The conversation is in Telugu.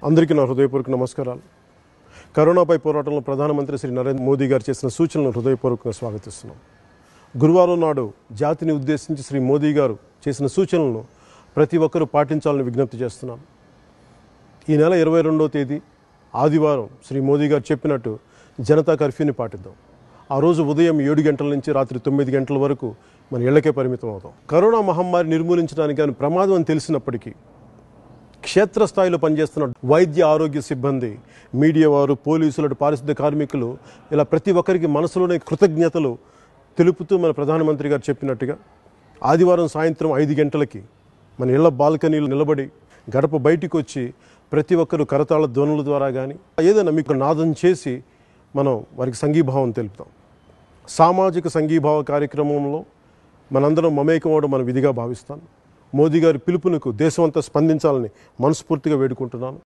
అందరికీ నా హృదయపూర్వక నమస్కారాలు. కరోనాపై పోరాటంలో ప్రధానమంత్రి శ్రీ నరేంద్ర మోదీ గారు చేసిన సూచనలను హృదయపూర్వకంగా స్వాగతిస్తున్నాం. గురువారం నాడు జాతిని ఉద్దేశించి శ్రీ మోదీ గారు చేసిన సూచనలను ప్రతి ఒక్కరూ పాటించాలని విజ్ఞప్తి చేస్తున్నాను. ఈ నెల 22వ తేదీ ఆదివారం శ్రీ మోదీ గారు చెప్పినట్టు జనతా కర్ఫ్యూని పాటిద్దాం. ఆ రోజు ఉదయం 7 గంటల నుంచి రాత్రి 9 గంటల వరకు మన ఇళ్లకే పరిమితం అవుతాం. కరోనా మహమ్మారి నిర్మూలించడానికి కానీ ప్రమాదం అని తెలిసినప్పటికీ క్షేత్రస్థాయిలో పనిచేస్తున్న వైద్య ఆరోగ్య సిబ్బంది, మీడియా వారు, పోలీసులు, పారిశుద్ధ్య కార్మికులు, ఇలా ప్రతి ఒక్కరికి మనసులోనే కృతజ్ఞతలు తెలుపుతూ మన ప్రధానమంత్రి గారు చెప్పినట్టుగా ఆదివారం సాయంత్రం 5 గంటలకి మన ఇళ్ల బాల్కనీలు నిలబడి గడప బయటికి వచ్చి ప్రతి ఒక్కరు కరతాళ ధ్వనుల ద్వారా కానీ ఏదైనా మీకు నాదం చేసి మనం వారికి సంఘీభావం తెలుపుతాం. సామాజిక సంఘీభావ కార్యక్రమంలో మనందరం మమేకం అవడం మన విధిగా భావిస్తాను. మోదీ గారి పిలుపునకు దేశమంతా స్పందించాలని మనస్ఫూర్తిగా వేడుకుంటున్నాను.